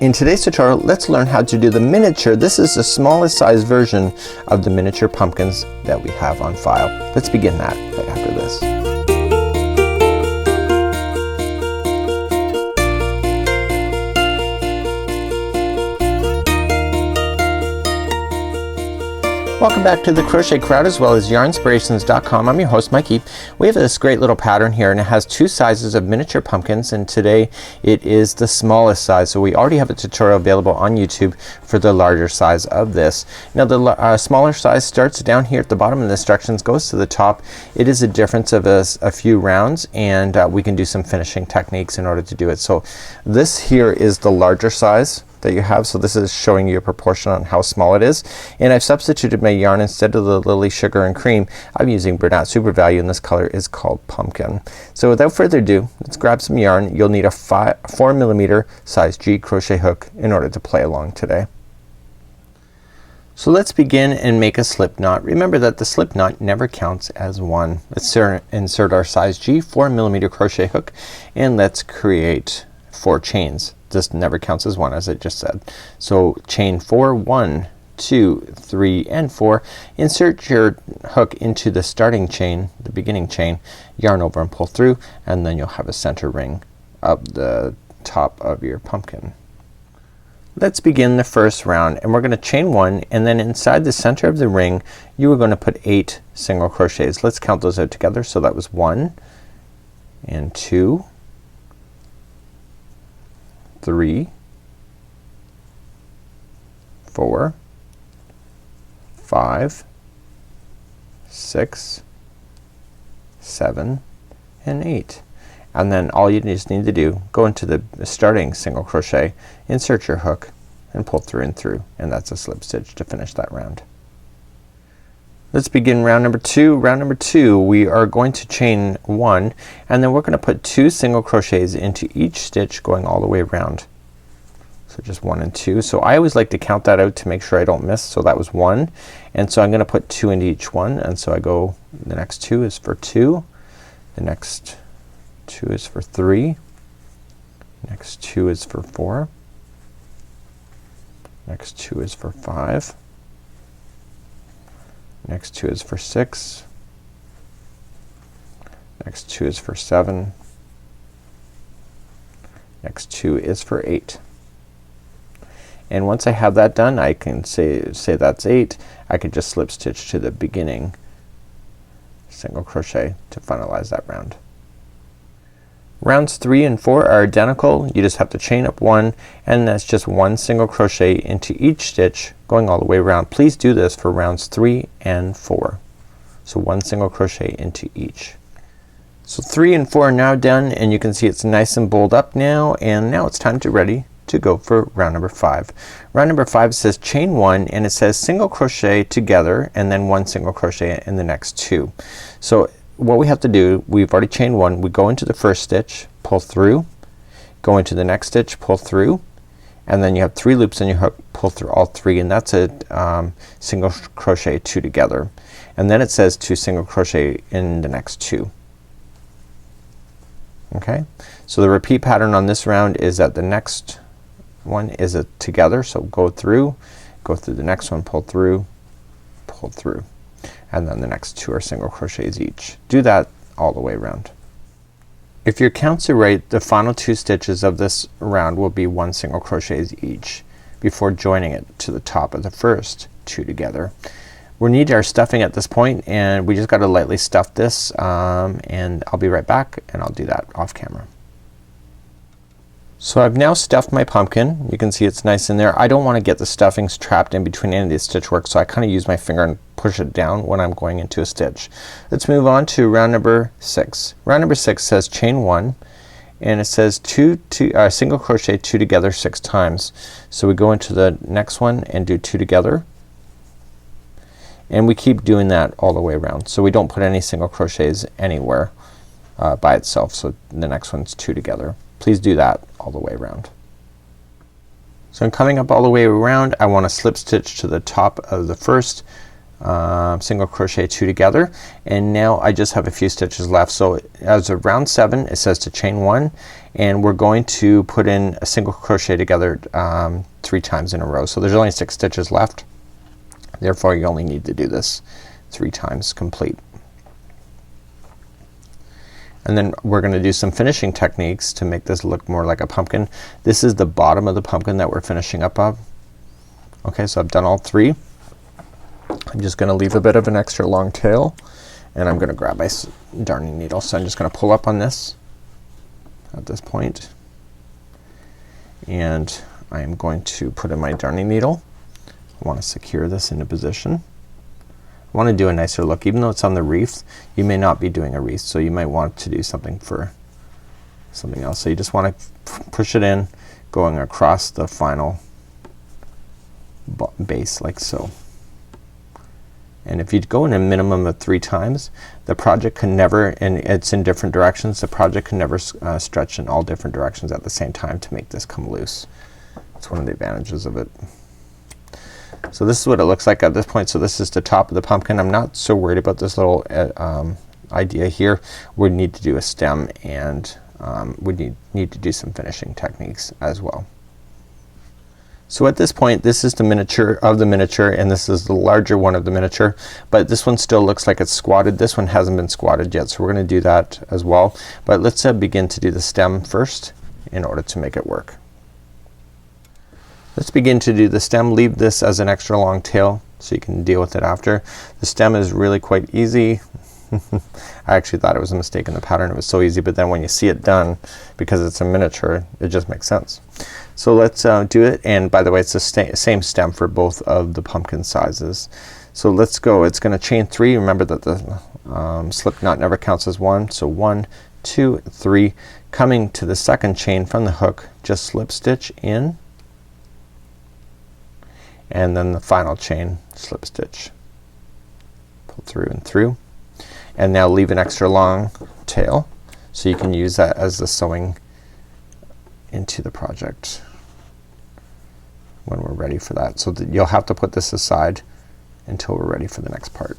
In today's tutorial, let's learn how to do the miniature. This is the smallest size version of the miniature pumpkins that we have on file. Let's begin that right after this. Welcome back to the Crochet Crowd as well as Yarnspirations.com. I'm your host Mikey. We have this great little pattern here and it has two sizes of miniature pumpkins, and today it is the smallest size. So we already have a tutorial available on YouTube for the larger size of this. Now the smaller size starts down here at the bottom and the instructions goes to the top. It is a difference of a few rounds, and we can do some finishing techniques in order to do it. So this here is the larger size that you have. So this is showing you a proportion on how small it is, and I've substituted my yarn. Instead of the Lily Sugar and Cream, I'm using Bernat Super Value, and this color is called Pumpkin. So without further ado, let's grab some yarn. You'll need a 4mm size G crochet hook in order to play along today. So let's begin and make a slip knot. Remember that the slip knot never counts as one. Let's insert our size G 4mm crochet hook, and let's create 4 chains. This never counts as one, as I just said. So chain 4, 1, 2, 3, and 4. Insert your hook into the starting chain, the beginning chain, yarn over and pull through, and then you'll have a center ring up the top of your pumpkin. Let's begin the first round, and we're gonna chain 1, and then inside the center of the ring you are going to put 8 single crochets. Let's count those out together. So that was 1 and 2, 3, 4, 5, 6, 7, and 8. And then all you just need to do, go into the starting single crochet, insert your hook, and pull through and through, and that's a slip stitch to finish that round. Let's begin round number 2. Round number 2 we are going to chain 1, and then we're gonna put 2 single crochets into each stitch going all the way around. So just 1 and 2. So I always like to count that out to make sure I don't miss. So that was 1, and so I'm gonna put 2 into each one, and so I go, the next 2 is for 2, the next 2 is for 3, next 2 is for 4, next 2 is for 5, next 2 is for 6, next 2 is for 7, next 2 is for 8. And once I have that done, I can say that's 8. I can just slip stitch to the beginning single crochet to finalize that round. Rounds 3 and 4 are identical. You just have to chain up 1, and that's just 1 single crochet into each stitch going all the way around. Please do this for rounds 3 and 4. So 1 single crochet into each. So 3 and 4 are now done, and you can see it's nice and bold up now, and now it's time to ready to go for round number 5. Round number 5 says chain 1, and it says single crochet together and then 1 single crochet in the next 2. So what we have to do, we've already chained 1, we go into the first stitch, pull through, go into the next stitch, pull through, and then you have 3 loops in your hook, pull through all 3, and that's a single crochet 2 together. And then it says 2 single crochet in the next 2. Okay, so the repeat pattern on this round is that the next one is a together, so go through the next one, pull through, and then the next 2 are single crochets each. Do that all the way around. If your counts are right, the final 2 stitches of this round will be 1 single crochets each before joining it to the top of the first 2 together. We need our stuffing at this point, and we just gotta lightly stuff this, and I'll be right back and I'll do that off camera. So I've now stuffed my pumpkin. You can see it's nice in there. I don't want to get the stuffings trapped in between any of these stitch work, so I kinda use my finger and push it down when I'm going into a stitch. Let's move on to round number 6. Round number 6 says chain 1, and it says single crochet 2 together 6 times. So we go into the next one and do 2 together, and we keep doing that all the way around. So we don't put any single crochets anywhere by itself. So the next one's 2 together. Please do that all the way around. So I'm coming up all the way around. I want to slip stitch to the top of the first single crochet 2 together, and now I just have a few stitches left. So as of round 7 it says to chain 1, and we're going to put in a single crochet together 3 times in a row. So there's only 6 stitches left, therefore you only need to do this 3 times complete. And then we're gonna do some finishing techniques to make this look more like a pumpkin. This is the bottom of the pumpkin that we're finishing up of. Okay, so I've done all 3. I'm just gonna leave a bit of an extra long tail, and I'm gonna grab my darning needle. So I'm just gonna pull up on this at this point, and I am going to put in my darning needle. I want to secure this into position. I want to do a nicer look. Even though it's on the wreath, you may not be doing a wreath, so you might want to do something for something else. So you just want to push it in, going across the final base like so. And if you go in a minimum of 3 times, the project can never, and it's in different directions, the project can never stretch in all different directions at the same time to make this come loose. It's one of the advantages of it. So this is what it looks like at this point. So this is the top of the pumpkin. I'm not so worried about this little idea here. We need to do a stem, and we need to do some finishing techniques as well. So at this point, this is the miniature of the miniature, and this is the larger one of the miniature, but this one still looks like it's squatted. This one hasn't been squatted yet, so we're gonna do that as well. But let's begin to do the stem first in order to make it work. Let's begin to do the stem. Leave this as an extra long tail so you can deal with it after. The stem is really quite easy. I actually thought it was a mistake in the pattern. It was so easy, but then when you see it done, because it's a miniature, it just makes sense. So let's do it, and by the way, it's the same stem for both of the pumpkin sizes. So let's go. It's gonna chain 3. Remember that the slip knot never counts as 1. So 1, 2, 3. Coming to the second chain from the hook, just slip stitch in, and then the final chain slip stitch, pull through and through, and now leave an extra long tail so you can use that as the sewing into the project when we're ready for that. So you'll have to put this aside until we're ready for the next part.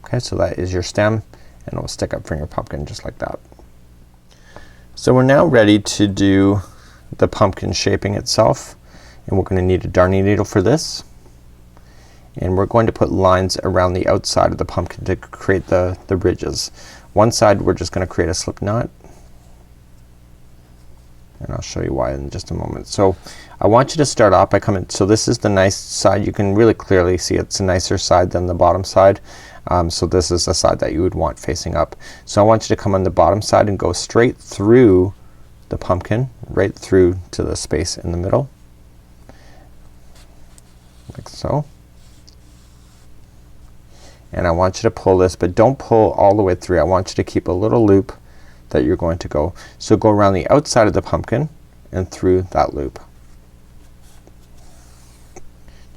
Okay, so that is your stem, and it'll stick up from your pumpkin just like that. So we're now ready to do the pumpkin shaping itself, and we're gonna need a darning needle for this, and we're going to put lines around the outside of the pumpkin to create the ridges. One side we're just gonna create a slip knot, and I'll show you why in just a moment. So I want you to start off by coming, so this is the nice side. You can really clearly see it's a nicer side than the bottom side. So this is the side that you would want facing up. So I want you to come on the bottom side and go straight through the pumpkin, right through to the space in the middle, like so. And I want you to pull this, but don't pull all the way through. I want you to keep a little loop that you're going to go. So go around the outside of the pumpkin and through that loop.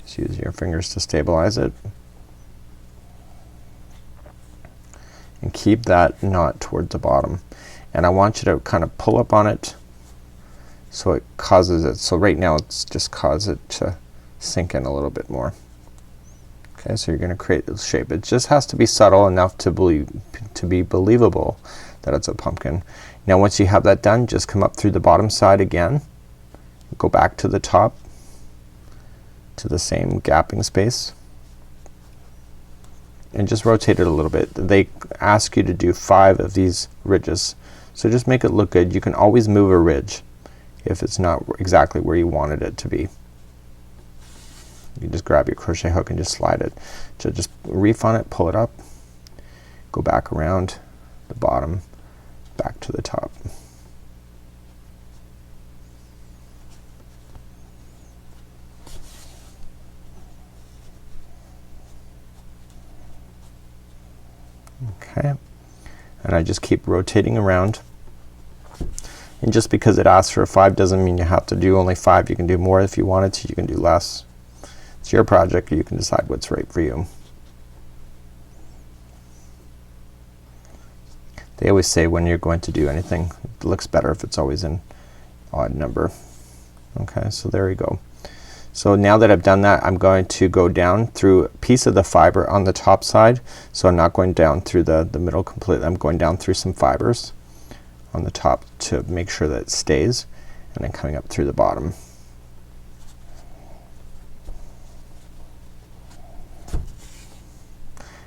Just use your fingers to stabilize it. And keep that knot towards the bottom. And I want you to kind of pull up on it so it causes it. So right now it's just cause it to sink in a little bit more. Okay, so you're gonna create this shape. It just has to be subtle enough to be believable that it's a pumpkin. Now once you have that done, just come up through the bottom side again, go back to the top to the same gapping space, and just rotate it a little bit. They ask you to do 5 of these ridges, so just make it look good. You can always move a ridge if it's not exactly where you wanted it to be. You just grab your crochet hook and just slide it. So just reef on it, pull it up, go back around the bottom, back to the top. Okay, and I just keep rotating around, and just because it asks for a 5 doesn't mean you have to do only 5. You can do more if you wanted to. You can do less. It's your project. You can decide what's right for you. They always say when you're going to do anything, it looks better if it's always an odd number. Okay, so there you go. So now that I've done that, I'm going to go down through a piece of the fiber on the top side. So I'm not going down through the middle completely. I'm going down through some fibers on the top to make sure that it stays, and then coming up through the bottom.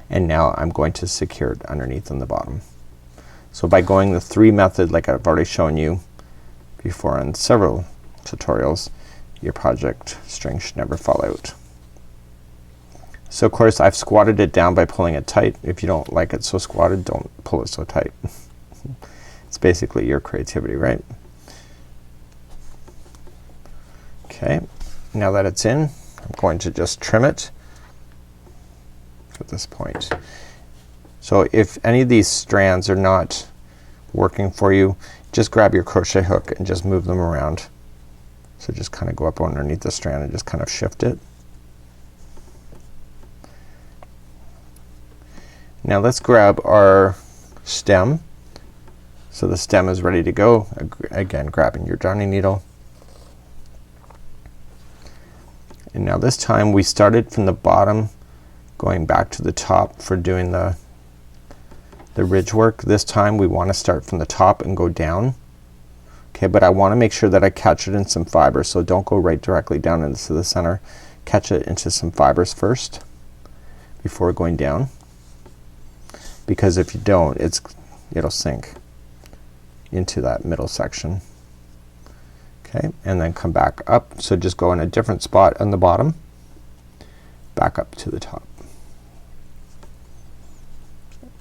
And now I'm going to secure it underneath on the bottom. So by going the 3 method like I've already shown you before on several tutorials, your project string should never fall out. So of course I've squatted it down by pulling it tight. If you don't like it so squatted, don't pull it so tight. It's basically your creativity, right? Okay, now that it's in, I'm going to just trim it at this point. So if any of these strands are not working for you, just grab your crochet hook and just move them around. So just kind of go up underneath the strand and just kind of shift it. Now let's grab our stem. So the stem is ready to go. Again, grabbing your darning needle. And now this time we started from the bottom going back to the top for doing the ridge work. This time we want to start from the top and go down. Okay, but I want to make sure that I catch it in some fibers, so don't go right directly down into the center. Catch it into some fibers first before going down, because if you don't, it'll sink into that middle section. Okay, and then come back up. So just go in a different spot on the bottom, back up to the top.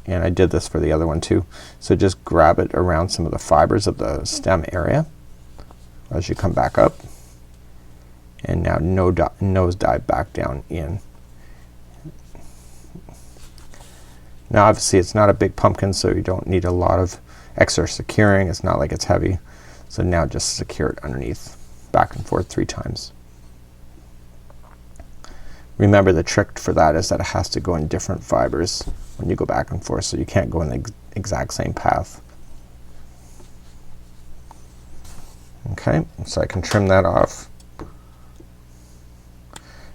And I did this for the other one too. So just grab it around some of the fibers of the stem area as you come back up, and now nose dive back down in. Now obviously it's not a big pumpkin, so you don't need a lot of extra securing. It's not like it's heavy. So now just secure it underneath, back and forth 3 times. Remember, the trick for that is that it has to go in different fibers when you go back and forth, so you can't go in the exact same path. Okay, so I can trim that off.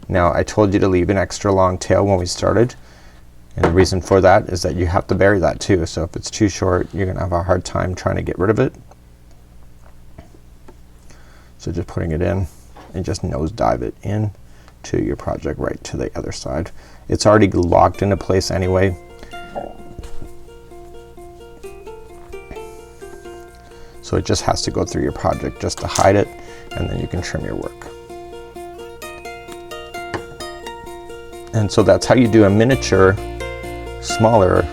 Now I told you to leave an extra long tail when we started, and the reason for that is that you have to bury that too. So if it's too short, you're gonna have a hard time trying to get rid of it. So just putting it in and just nose dive it in to your project right to the other side. It's already locked into place anyway. So it just has to go through your project just to hide it, and then you can trim your work. And so that's how you do a miniature smaller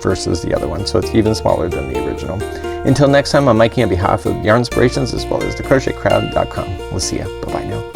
versus the other one. So it's even smaller than the original. Until next time, I'm Mikey on behalf of Yarnspirations as well as thecrochetcrowd.com. We'll see ya. Bye bye now.